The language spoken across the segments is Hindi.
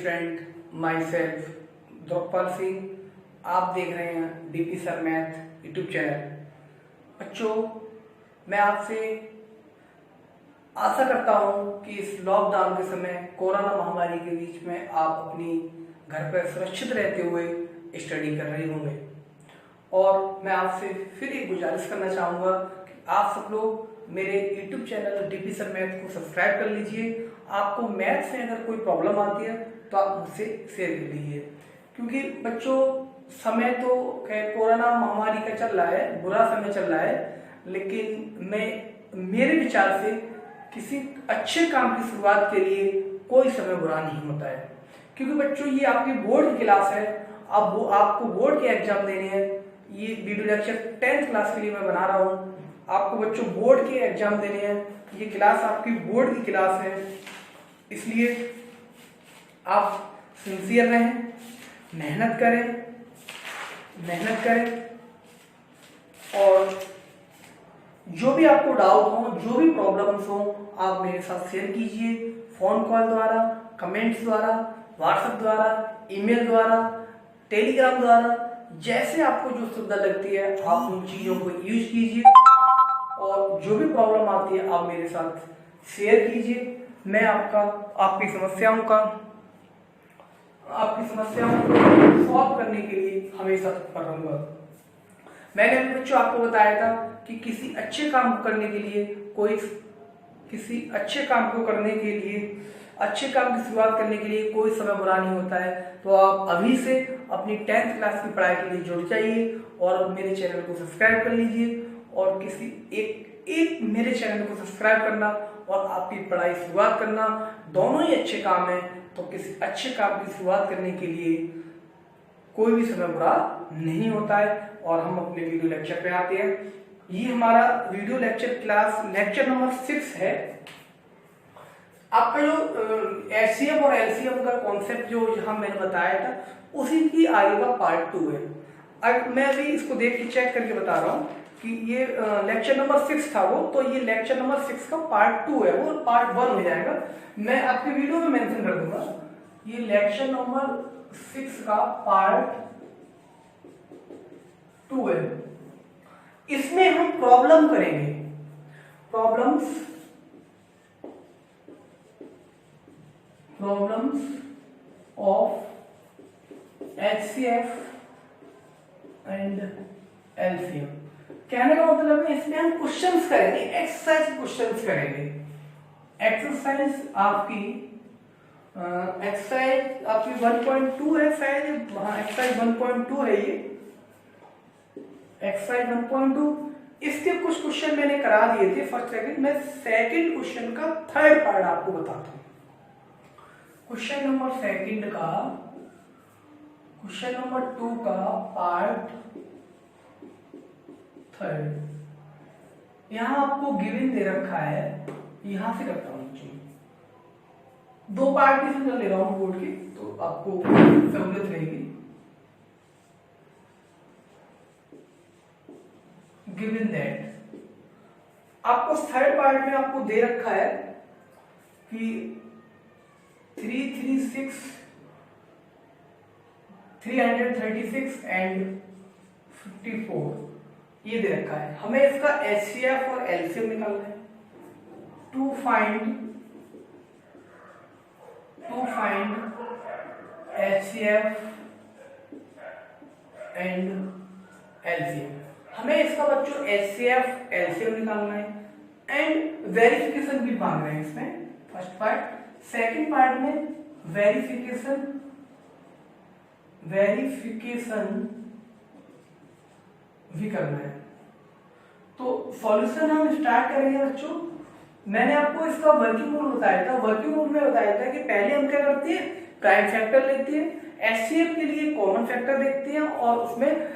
Student, my self Draupad Singh. आप देख रहे हैं DP sir math YouTube channel. बच्चों, मैं आपसे आशा करता हूं कि इस लॉकडाउन के समय कोरोना महामारी के बीच में आप अपनी घर पर सुरक्षित रहते हुए स्टडी कर रहे होंगे। और मैं आपसे फिर एक गुजारिश करना चाहूँगा कि आप सब लोग मेरे YouTube channel DP sir math को सब्सक्राइब कर लीजिए। आपको मैथ में अगर कोई प्रॉब्लम आती है तो आप मुझसे शेयर कर लीजिए, क्योंकि बच्चों समय तो खैर कोरोना महामारी का चल रहा है, बुरा समय चल रहा है, लेकिन मेरे विचार से किसी अच्छे काम की शुरुआत के लिए कोई समय बुरा नहीं होता है। क्योंकि बच्चों ये आपकी बोर्ड की क्लास है, अब वो आपको बोर्ड के एग्जाम देने हैं। ये वीडियो लेक्चर 10th क्लास के लिए मैं बना रहा हूँ। आपको बच्चों बोर्ड के एग्जाम देने हैं, ये क्लास आपकी बोर्ड की क्लास है, इसलिए आप सिंसियर रहें, मेहनत करें और जो भी आपको डाउट हो, जो भी प्रॉब्लम्स हो, आप मेरे साथ शेयर कीजिए। फोन कॉल द्वारा, कमेंट्स द्वारा, व्हाट्सएप द्वारा, ईमेल द्वारा, टेलीग्राम द्वारा, जैसे आपको जो सुविधा लगती है आप उन चीजों को यूज कीजिए और जो भी प्रॉब्लम आती है आप मेरे साथ शेयर कीजिए। मैं आपकी समस्याओं को सॉल्व करने के लिए हमेशा तत्पर रहूंगा। मैंने बच्चों आपको बताया था कि किसी अच्छे काम को करने के लिए अच्छे काम की शुरुआत करने के लिए कोई समय बुरा नहीं होता है। तो आप अभी से अपनी 10th क्लास की पढ़ाई के लिए जुड़ जाइए और मेरे चैनल को सब्सक्राइब कर लीजिए। और किसी एक मेरे चैनल को सब्सक्राइब करना और आपकी पढ़ाई शुरुआत करना दोनों ही अच्छे काम हैं। तो किसी अच्छे काम की शुरुआत करने के लिए कोई भी समय बुरा नहीं होता है। और हम अपने वीडियो लेक्चर पे आते हैं। ये हमारा video lecture class lecture number 6 है। आपका जो एचसीएफ और एलसीएम का कॉन्सेप्ट जो यहाँ मैंने बताया था, उसी की आगे का पार्ट 2 है। अब मैं अभी इसको देख के चेक करके बता रहा हूँ कि ये लेक्चर नंबर 6 था वो, तो ये लेक्चर नंबर 6 का पार्ट 2 है, वो पार्ट 1 हो जाएगा। मैं आपके वीडियो में मेंशन कर दूंगा। ये लेक्चर नंबर 6 का पार्ट 2 है। इसमें हम प्रॉब्लम करेंगे, problems of HCF and LCM. कहने का मतलब है इसमें हम क्वेश्चंस करेंगे, एक्सरसाइज क्वेश्चंस करेंगे। एक्सरसाइज आपकी 1.2 है शायद, हाँ एक्सरसाइज 1.2 है ये, एक्सरसाइज 1.2। इसके कुछ क्वेश्चन मैंने करा दिए थे फर्स्ट सेकंड। मैं सेकंड क्वेश्चन का थर्ड पार्ट आपको बताता हूँ। क्वेश्चन नंबर 2 का पार्ट 3। यहां आपको गिवन दे रखा है, यहां से करता हूं। 2 पार्ट की समझ ले रहा हूं बोर्ड की, तो आपको सहूलियत रहेगी। गिवन दैट आपको थर्ड पार्ट में आपको दे रखा है कि 336 एंड 54 ये दे रखा है। हमें इसका एचसीएफ और एलसीएम निकालना है। To find HCF and LCM. हमें इसका बच्चों एचसीएफ एलसीएम निकालना है एंड वेरिफिकेशन भी मांग रहे हैं इसमें, फर्स्ट पार्ट। सेकंड पार्ट में वेरिफिकेशन भी करना है। तो सॉल्यूशन हम स्टार्ट करेंगे बच्चों। मैंने आपको इसका वर्किंग रूल बताया था। वर्किंग रूल में बताया था कि पहले हम क्या करते हैं, प्राइम फैक्टर लेते हैं, एचसीएफ के लिए कॉमन फैक्टर देखते हैं और उसमें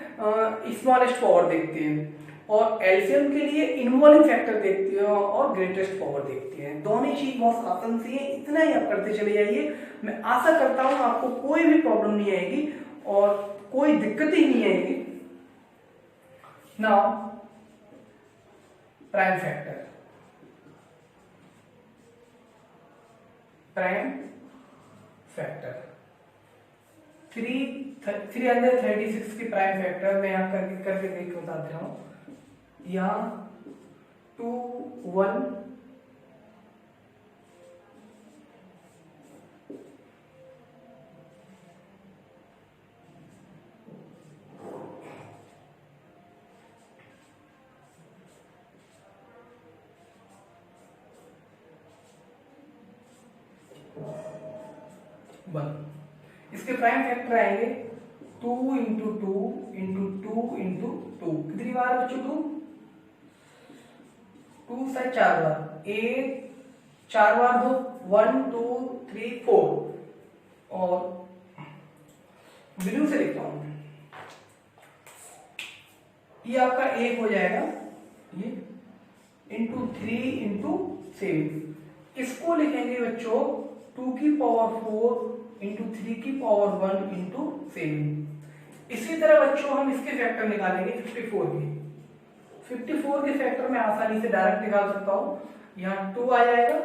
स्मॉलेस्ट पावर देखते हैं, और एलसीएम के लिए इनवॉल्विंग फैक्टर देखते हैं और ग्रेटेस्ट पावर देखते हैं। दोनों चीज बहुत आसान सी है, इतना ही आप करते चले जाइए। मैं आशा करता हूं आपको कोई भी प्रॉब्लम नहीं आएगी और कोई दिक्कत ही नहीं आएगी। नाउ प्राइम फैक्टर 336 की प्राइम फैक्टर मैं यहाँ करके करके देख के बता दे रहा हूँ। यहाँ 2 1 1 इसके प्राइम फैक्टर आएंगे 2 इंटू 2 इंटू 2 इंटू 2। कितनी बार बच्चों? 2 से 4 बार, 4 बार दो, 1 2 3 4 और ब्लू से लिखता हूं, ये आपका 1 हो जाएगा, ये इंटू 3 इंटू 7। इसको लिखेंगे बच्चों 2 की पावर 4 इंटू 3 की पावर 1 इंटू 7। इसी तरह बच्चों हम इसके फैक्टर निकालेंगे 54 के। 54 के फैक्टर में आसानी से डायरेक्ट निकाल सकता हूं। यहाँ 2 आ जाएगा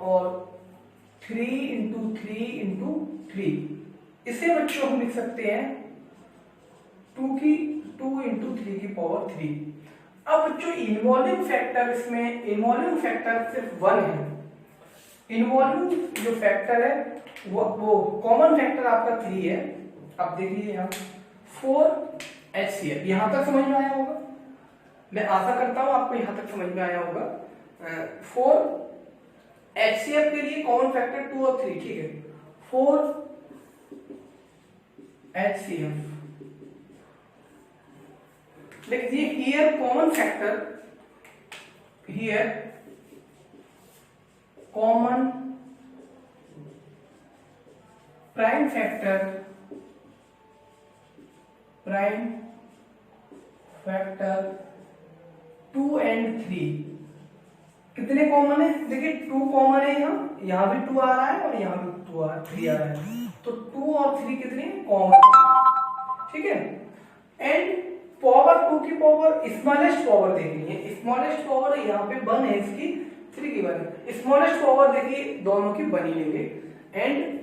और 3 इंटू 3 इंटू 3। इसे बच्चों हम लिख सकते हैं 2 इंटू 3 की पावर 3। अब बच्चों इन्वॉल्विंग फैक्टर, इसमें इन्वॉल्विंग फैक्टर सिर्फ 1 है। इन्वॉल्विंग जो फैक्टर है वो कॉमन फैक्टर आपका 3 है। अब देखिए यहाँ 4 HCF, यहां तक समझ में आया होगा, मैं आशा करता हूं आपको यहां तक समझ में आया होगा। 4 HCF के लिए कॉमन फैक्टर 2 और 3, ठीक है। 4 HCF लिख दीजिए। Here common factor, here common prime factor, prime factor 2 and 3 कितने कॉमन है? देखिए 2 कॉमन है, यहाँ भी 2 आ रहा है और यहाँ भी 3 आ रहा है, तो 2 और 3 कितने कॉमन, ठीक है। एंड पावर 2 की पावर स्मॉलेस्ट पावर देखनी है। स्मॉलेस्ट पावर यहाँ पे 1 है, इसकी 3 की 1 है। स्मॉलेस्ट पावर देखिए दोनों की 1 ही लेंगे। And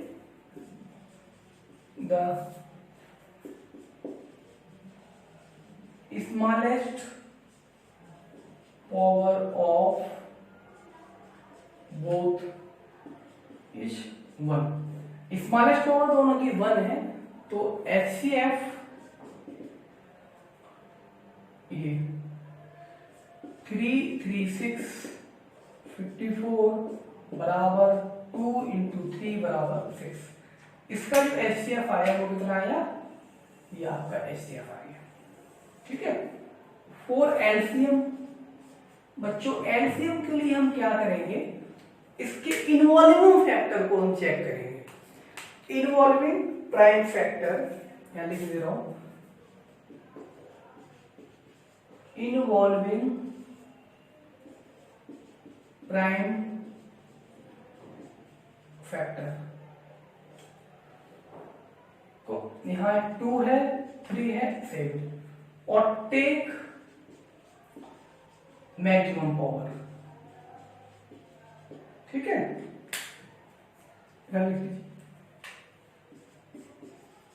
the smallest power of both is 1। Smallest power दोनों की 1 है, तो HCF ये 336 54 बराबर 2 इंटू 3 बराबर 6। इसका जो HCF आया वो कितना आया? ये आपका HCF आ गया, ठीक है। 4 LCM बच्चों, LCM के लिए हम क्या करेंगे? इसके इन्वॉल्विंग फैक्टर को हम चेक करेंगे। इन्वॉल्विंग प्राइम फैक्टर यहां लिख दे रहा हूं, इन्वॉल्विंग प्राइम फैक्टर को यहां 2 है, 3 है, 7 और टेक मैक्सिमम पावर, ठीक है।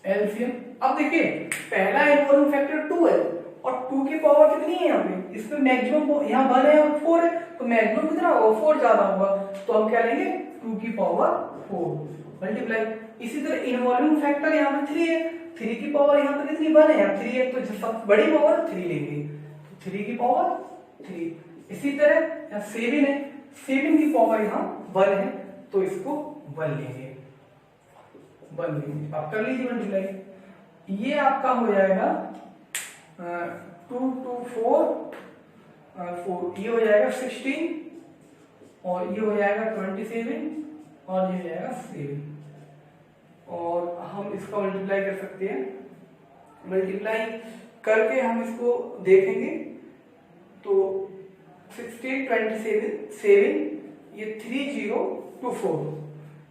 एलसीएम, अब देखिए पहला इन्वॉल्विंग फैक्टर 2 है और 2 की पावर कितनी है यहाँ पे? इसमें मैक्सिमम यहाँ 1 है और 4 है, तो मैक्सिमम कितना होगा? 4 ज्यादा होगा, तो हम क्या लेंगे? 2 की पावर 4 मल्टीप्लाई। इसी तरह इन्वॉल्विंग फैक्टर यहाँ पे 3 है, 3 की पावर यहाँ पे कितनी? 1 है, यहाँ 3 है, तो सबसे बड़ी पावर 3 लेंगे, तो 3 की पावर 3। इसी तरह यहाँ 7 है, 7 की पावर यहाँ 1 है, तो इसको 1 लेंगे, 1 लेंगे। आप कर लीजिए मल्टीप्लाई। ये आपका हो जाएगा 2 2 4 4, ये हो जाएगा 16 और ये हो जाएगा 27 और ये हो जाएगा 7 और हम इसका मल्टीप्लाई कर सकते हैं। मल्टीप्लाई करके हम इसको देखेंगे तो 16 27 7 ये 3024,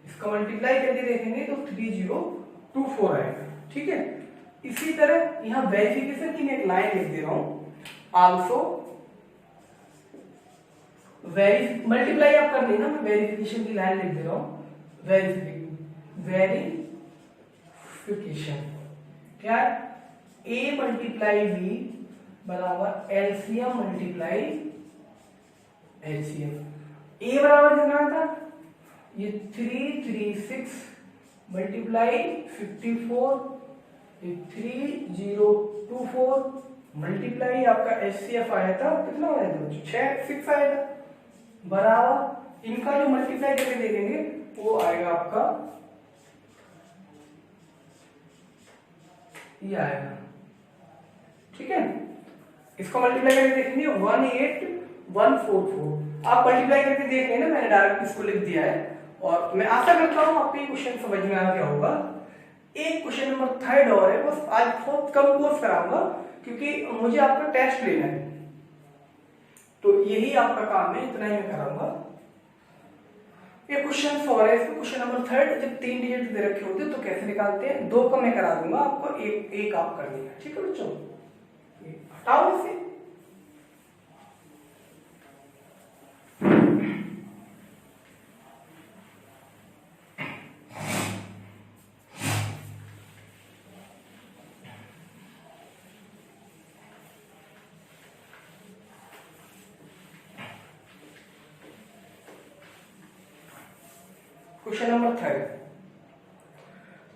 इसका मल्टीप्लाई करके देखेंगे तो 3024 आएगा, ठीक है। इसी तरह यहां वेरिफिकेशन की मैं एक लाइन लिख दे रहा हूं, आल्सो मल्टीप्लाई आप कर लेना, मैं वेरिफिकेशन की लाइन लिख दे रहा हूं, वेरीफाई क्या है, A मल्टीप्लाई B बराबर एलसीएम मल्टीप्लाई एचसीएफ। A बराबर कितना था, ये 336 मल्टीप्लाई 54, ये 3024 मल्टीप्लाई आपका एचसीएफ आया था कितना आया था, 6 आया था, बराबर इनका जो मल्टीप्लाई करके देखेंगे वो आएगा आपका, ये आएगा, ठीक है। इसको मल्टीप्लाई करके देखेंगे 18144। आप मल्टीप्लाई करके देख लेना, मैंने डायरेक्ट इसको लिख दिया है। और मैं आशा करता हूं आपको ये क्वेश्चन समझ में आ गया होगा। एक क्वेश्चन नंबर 3 और है, बस आज बहुत कम कोर्स कराऊंगा क्योंकि मुझे आपका टेस्ट लेना है, तो यही आपका काम है, इतना ही मैं कराऊंगा। ये क्वेश्चन 4 है, इसमें क्वेश्चन नंबर 3 जब 3 डिजिट दे रखे होते तो कैसे निकालते हैं, 2 का मैं करा दूंगा आपको, एक आप कर देना, ठीक है बच्चों। हटाओ इसे,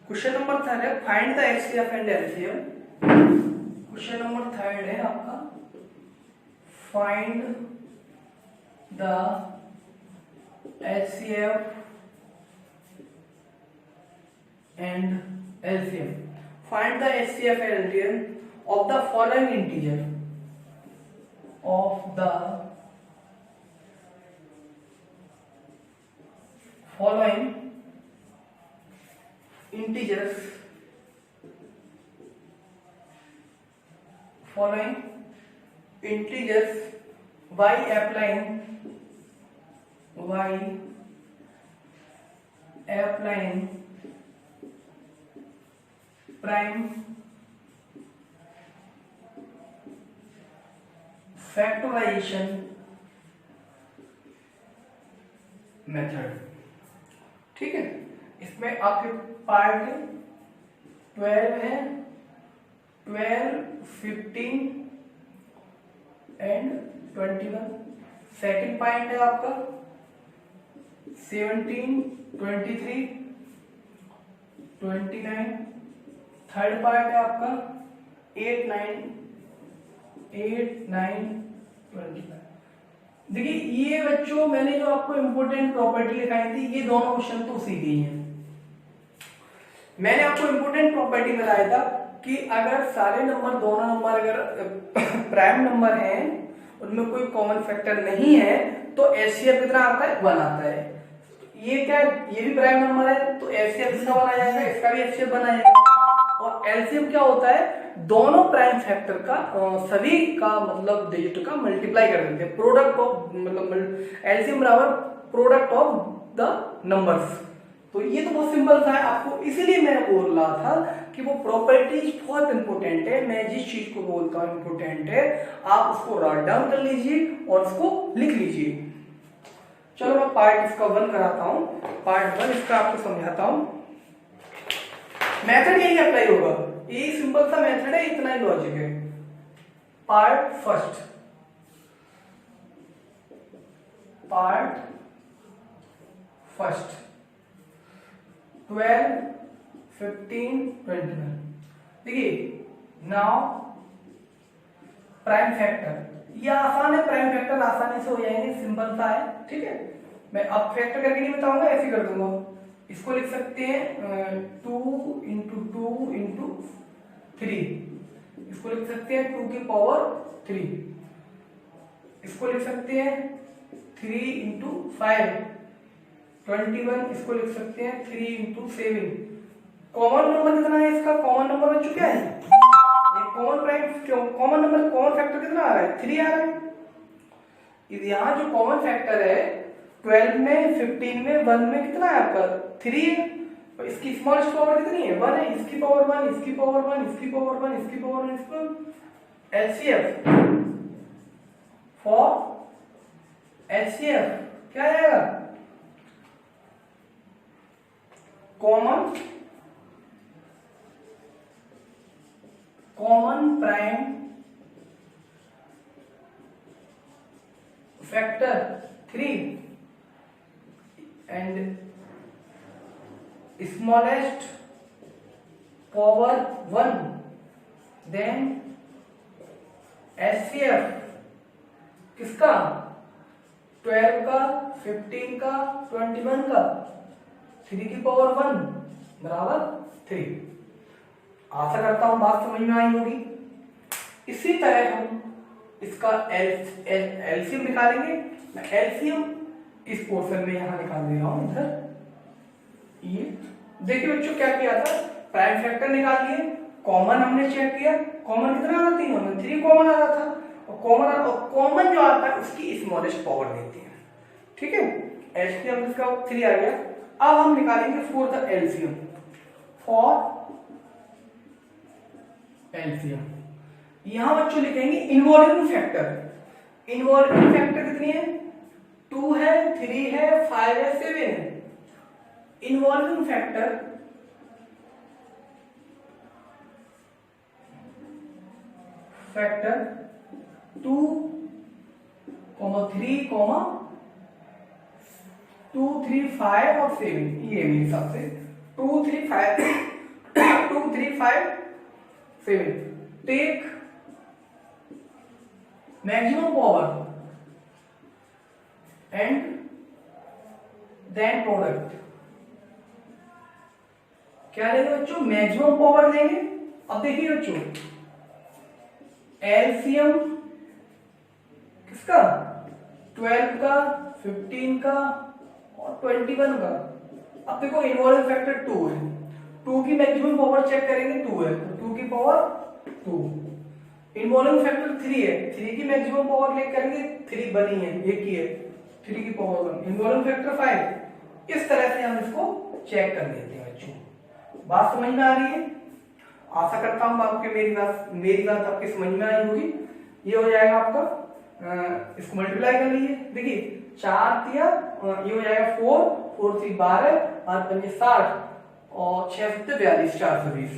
क्वेश्चन नंबर 3 है find the HCF and LCM. Question number 3 है आपका find the HCF and LCM. Find the HCF and LCM of the following integer, of the following integers by applying prime factorization method, ठीक है। इसमें आपके पार्ट 12 है, 12, 15 एंड 21। सेकंड पॉइंट है आपका 17, 23, 29। थर्ड पार्ट है आपका 8, 9, 25। देखिए ये बच्चों मैंने जो आपको इंपोर्टेंट प्रॉपर्टी लिखाई थी, ये दोनों क्वेश्चन तो उसी के ही हैं। मैंने आपको इंपोर्टेंट प्रॉपर्टी बताया था कि अगर सारे नंबर, दोनों नंबर अगर प्राइम नंबर हैं, उनमें कोई कॉमन फैक्टर नहीं है, तो एचसीएफ कितना आता है, 1 आता है। ये क्या है, ये भी प्राइम नंबर है तो एचसीएफ इसका 1 आ जाएगा, इसका भी एचसीएफ 1 आ जाएगा। और एलसीएम क्या होता है, दोनों प्राइम फैक्टर का सभी का मतलब डिजिट का मल्टीप्लाई कर देते हैं, प्रोडक्ट ऑफ मतलब एलसीएम बराबर प्रोडक्ट ऑफ द नंबर्स। तो ये तो बहुत सिंपल था आपको, इसीलिए मैं बोल रहा था कि वो प्रॉपर्टीज बहुत इंपॉर्टेंट है। मैं जिस चीज को बोलता हूँ इंपॉर्टेंट है, आप उसको राइट डाउन कर लीजिए और उसको लिख लीजिए। चलो मैं पार्ट इसका 1 कराता हूँ, पार्ट 1 इसका आपको समझाता हूँ। मेथड यही अप्लाई होगा, यही सिंपल सा मेथड है, इतना ही लॉजिक है। Part first, 12, 15, 21। देखिए नाउ प्राइम फैक्टर, ये आसान है, प्राइम फैक्टर आसानी से हो जाएंगे, सिंपल सा है, ठीक है। मैं अब फैक्टर करके नहीं बताऊंगा, ऐसे कर दूंगा। इसको लिख सकते हैं 2 × 2 × 3, इसको लिख सकते हैं 2 की पावर 3, इसको लिख सकते हैं 3 × 5, 21, इसको लिख सकते हैं 3 × 7। कॉमन नंबर कितना है इसका, कॉमन नंबर बन चुका है, कॉमन नंबर, कॉमन फैक्टर कितना आ रहा है, 3 आ रहा है। यहाँ जो कॉमन फैक्टर है 12 में, 15 में, 1 में कितना है आपका, 3 है। तो इसकी स्मॉलेस्ट पावर कितनी है, 1 है, इसकी पावर 1, इसकी पावर 1, इसकी पावर 1, इसकी पावर 1, इसको एचसीएफ फॉर एचसीएफ क्या आएगा, common common prime factor 3 and smallest power 1, then HCF किसका 12 का, 15 का, 21 का, 3 की पावर 1 बराबर 3। आशा करता हूं बात समझ में आई होगी। इसी तरह हम इसका एलसीएम निकालेंगे। मैं एलसीएम इस पोर्शन में यहां निकाल दे रहा हूं इधर। ये देखिए बच्चों क्या किया था, प्राइम फैक्टर निकाल लिए, कॉमन हमने चेक किया, कॉमन कितना आता है, हमें 3 कॉमन आ रहा था, और कॉमन जो आता है उसकी स्मॉलेस्ट पावर देती है। ठीक है, एलसीएम इसका 3 आ गया। अब हम निकालेंगे for the LCM, for LCM यहां बच्चों लिखेंगे इन्वॉल्विंग फैक्टर। इन्वॉल्विंग फैक्टर कितनी है, 2 है, 3 है, 5 है, 7 है। इन्वॉल्विंग फैक्टर फैक्टर 2, 3, 2, 3, 5 और 7, ये मेरे हिसाब से 2, 3, 5 2, 3, 5, 7 take maximum power and then product. क्या लेंगे बच्चों, मैक्सिमम पावर लेंगे। अब देखिए बच्चों एलसीएम किसका 12 का, 15 का और 21 का। अब देखो इन्वॉल्विंग फैक्टर 2 है, 2 की मैक्सिमम पावर चेक करेंगे, 2 है तो 2 की पावर 2। इन्वॉल्विंग फैक्टर 3 है, 3 की मैक्सिमम पावर लेकर करेंगे, 3 बनी है, एक ही है, 3 की पावर 1। Involving factor 5। इस तरह से हम इसको चेक कर लेते हैं बच्चों। बात समझ में आ रही है? आशा करता हूं आपके मेरी बात आपकी समझ में आई होगी। ये हो जाएगा आपका, इसको मल्टीप्लाई कर लीजिए। देखिए 4 तिया ये हो जाएगा 4, 4 3 12, 5 5 60 और 6 7 42, 420,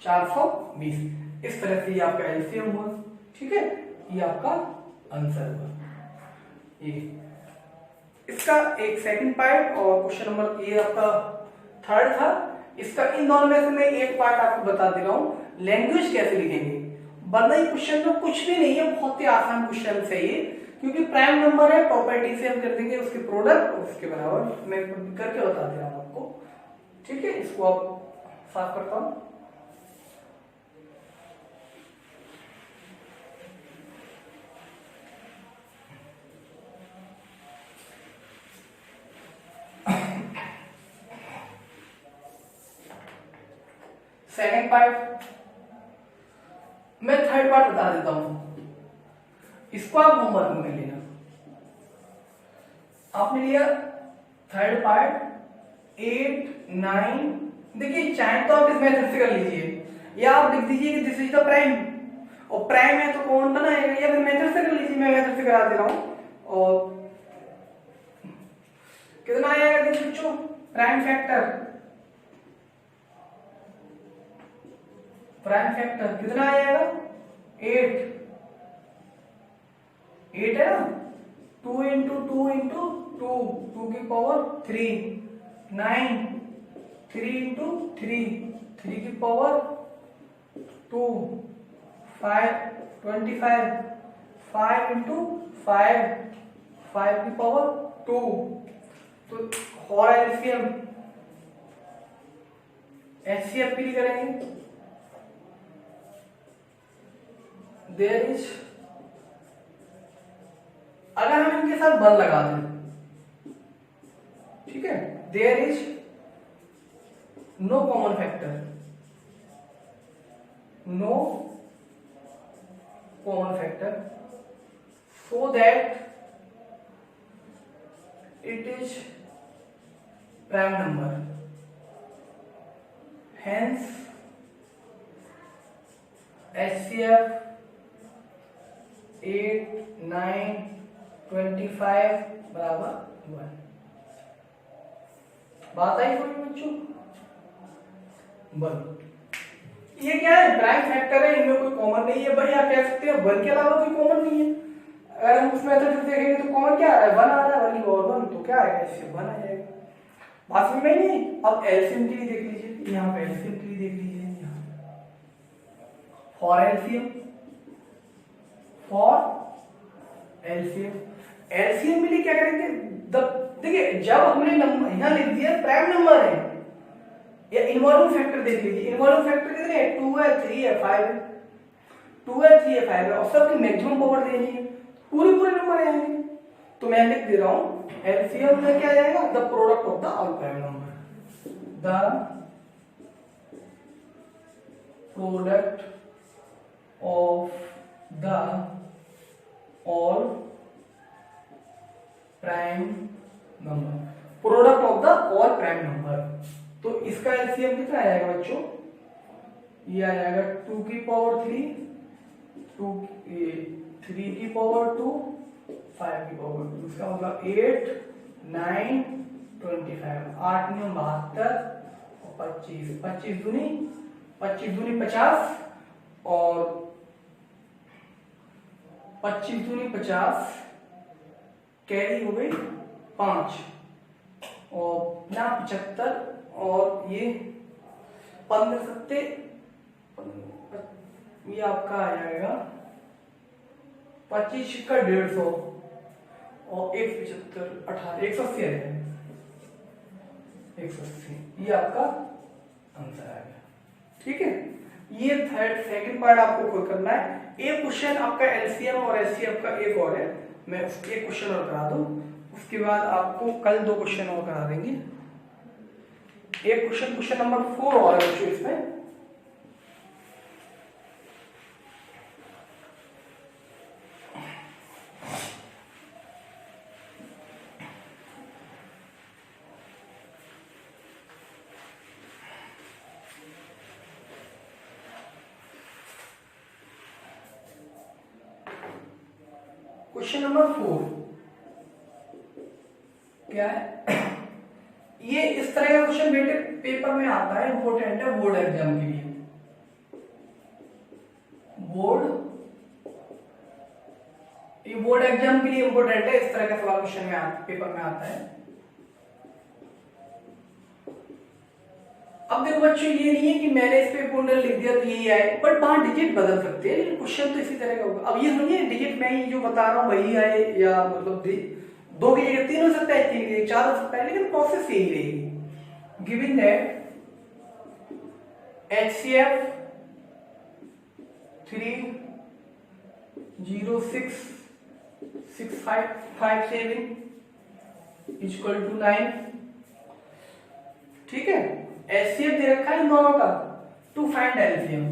420। इस तरह से ये आपका एलसीएम हुआ। ठीक है, ये आपका आंसर हुआ। ये इसका एक सेकंड पार्ट और क्वेश्चन नंबर ये आपका थर्ड था। इसका इन दोनों में से मैं एक पार्ट आपको बता दे रहा हूं, लैंग्वेज कैसे लिखेंगे। वरना ये क्वेश्चन में कुछ भी नहीं है, बहुत ही आसान क्वेश्चन है ये, क्योंकि प्राइम नंबर है, प्रॉपर्टी से हम कर देंगे उसके प्रोडक्ट और उसके बराबर। मैं करके बता दे रहा हूं आपको। ठीक है, इसको आप साफ करता हूं। सेकेंड पार्ट मैं थर्ड पार्ट बता देता हूं, इसको आप होमवर्क में लेना। आपने लिया थर्ड पार्ट 8, 9। देखिए चाहे तो आप इस मेथड से कर लीजिए, या आप लिख दीजिए कि दिस इज द प्राइम, और प्राइम है तो कौन बनाएगा, या फिर मेथड से कर लीजिए। मैं मेथड से करा दे रहा हूं। और कितना आएगा बच्चों, प्राइम फैक्टर कितना आएगा 8 है ना, 2 इंटू 2 इंटू 2, 2 की पावर 3, 9, 3 इंटू 3, 3 की पावर 2, 5, 25, 5 इंटू 5, 5 की पावर 2। तो और एलसीएम एचसीएफ भी करेंगे। देयर इज, अगर हम इनके साथ बल लगा दें, ठीक है, there is no common factor, no common factor, so that it is prime number, hence HCF 8, 9, 25 बराबर 1। बात आई कोई बच्चों? बल ये क्या है, प्राइम फैक्टर है, इनमें कोई कॉमन नहीं है भाई। आप कह सकते हैं 1 के अलावा कोई कॉमन नहीं है। अगर हम उस मेथड से देखेंगे तो कॉमन क्या आ रहा है, 1 आ रहा है, 1 और 1 तो क्या आएगा, इससे 1 आ जाएगा। बात समझ में नहीं। अब एलसीएम के लिए देख लीजिए, यहाँ पे एलसीएम के लिए देख लीजिए, for LCM, for LCM, LCM के लिए क्या करेंगे, देखिए जब हमने नंबर यहाँ लिख दिया प्राइम नंबर है, या इन्वॉल्यूम फैक्टर देख लीजिए, इन्वॉल्यूम फैक्टर कितने हैं, 2 है, 3 है, 5 है, 2 है, 3 है, 5 है, और सबकी मैक्सिमम पावर देनी है, पूरे नंबर आएंगे। तो मैं लिख दे रहा हूं एलसीएम में क्या आएगा, the product of the all prime number, the product of the all prime number, product of the all prime number. तो इसका एलसीएम कितना आएगा बच्चों, ये आ जाएगा 2 की पावर 3, 3 की पावर 2, 5 की पावर 2, इसका मतलब 8, 9, 25, 8 9 72 और 25, 25 दूनी 50 और 25 दूनी 50, कैरी हो गई 5 और ना 75 और ये 15 सत्ते, ये आपका आ जाएगा 25 का 150 और 175 18 180 आएगा, 180, ये आपका आंसर आएगा। ठीक है, ये सेकंड पार्ट आपको कोई करना है। एक क्वेश्चन आपका एलसीएम और एचसीएफ का एक और है, मैं एक क्वेश्चन और करा दूं, उसके बाद आपको कल 2 क्वेश्चन और करा देंगे। एक क्वेश्चन नंबर 4 और है बच्चों इसमें। क्वेश्चन नंबर 4 क्या है, ये इस तरह का क्वेश्चन बेटे पेपर में आता है, इंपॉर्टेंट है बोर्ड एग्जाम के लिए। ये बोर्ड एग्जाम के लिए इंपॉर्टेंट है, इस तरह का सवाल क्वेश्चन में पेपर में आता है। अब देखो बच्चों, ये नहीं है कि मैंने इस पे पूर्ण लिख दिया तो यही आए, बट 5 डिजिट बदल सकते हैं, लेकिन क्वेश्चन तो इसी तरह का होगा। अब ये समझिए डिजिट मैं ही जो बता रहा हूँ वही आए, या मतलब 2 की जगह 3 हो सकता है, 3 की जगह 4 हो सकता है, लेकिन प्रोसेस यही रहेगी। Given that HCF 3066557 equal to 9। ठीक है, HCF दे रखा है इन दोनों का, टू फाइंड एलसीएम,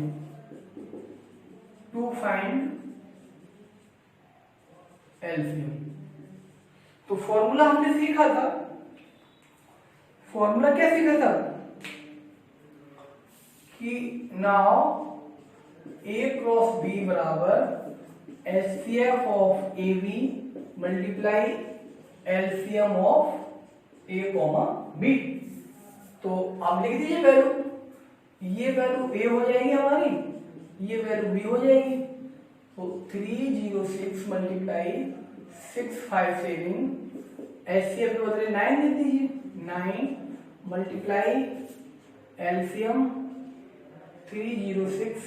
तो फॉर्मूला हमने सीखा था, फॉर्मूला क्या सीखा था कि नाउ A क्रॉस B बराबर HCF of AB multiply LCM of A comma B। तो आप लिख दीजिए वैल्यू, ये वैल्यू A हो जाएगी हमारी, ये वैल्यू B हो जाएगी। तो 306 मल्टीप्लाई 657, HCF के बदले 9 लिख दीजिए, 9 मल्टीप्लाई एलसीएम 306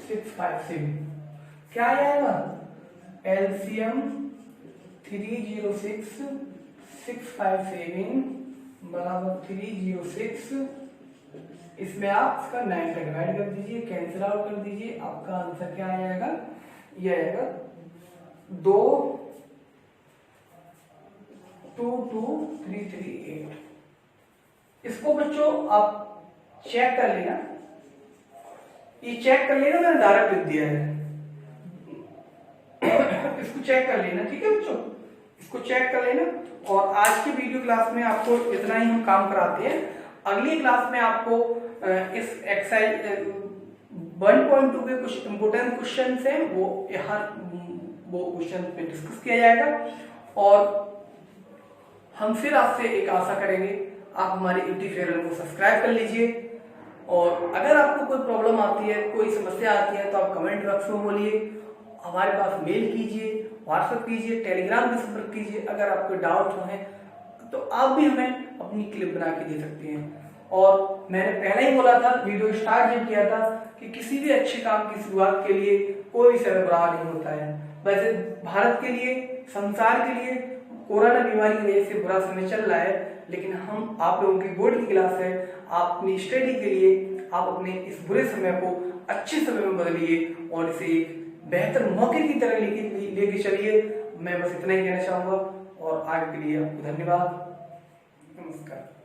657, क्या आ जाएगा, एलसीएम 306 657 बराबर 306, इसमें आप इसका 9 का डिवाइड कर दीजिए, कैंसिल आउट कर दीजिए, आपका आंसर क्या आ जाएगा, ये आएगा 22338। इसको बच्चों आप चेक कर लेना, ये चेक कर लेना, मैंने डायरेक्ट लिख दिया है, इसको चेक कर लेना। ठीक है बच्चों, इसको चेक कर लेना। और आज की वीडियो क्लास में आपको इतना ही हम काम कराते हैं। अगली क्लास में आपको इस एक्सरसाइज 1.2 के कुछ इंपोर्टेंट क्वेश्चन हैं, वो क्वेश्चन पे डिस्कस किया जाएगा। और हम फिर आपसे एक आशा करेंगे, आप हमारे यूट्यूब चैनल को सब्सक्राइब कर लीजिए और अगर आपको कोई प्रॉब्लम आती है, कोई समस्या आती है, तो आप कमेंट बॉक्स में बोलिए, हमारे पास मेल कीजिए, व्हाट्सएप कीजिए, टेलीग्राम पे संपर्क कीजिए। अगर आपको डाउट हो तो आप भी हमें अपनी क्लिप बना के दे सकते हैं। और मैंने पहले ही बोला था, वीडियो स्टार्ट जब किया था, कि किसी भी अच्छे काम की शुरुआत के लिए कोई समय बुरा नहीं होता है। वैसे भारत के लिए, संसार के लिए कोरोना बीमारी की वजह से बुरा समय चल रहा है, लेकिन हम आप लोगों की बोर्ड की क्लास है, आप अपनी स्टडी के लिए आप अपने इस बुरे समय को अच्छे समय में बदलिए और इसे एक बेहतर मौके की तरह लेके चलिए। मैं बस इतना ही कहना चाहूंगा और आगे के लिए आपको धन्यवाद। नमस्कार।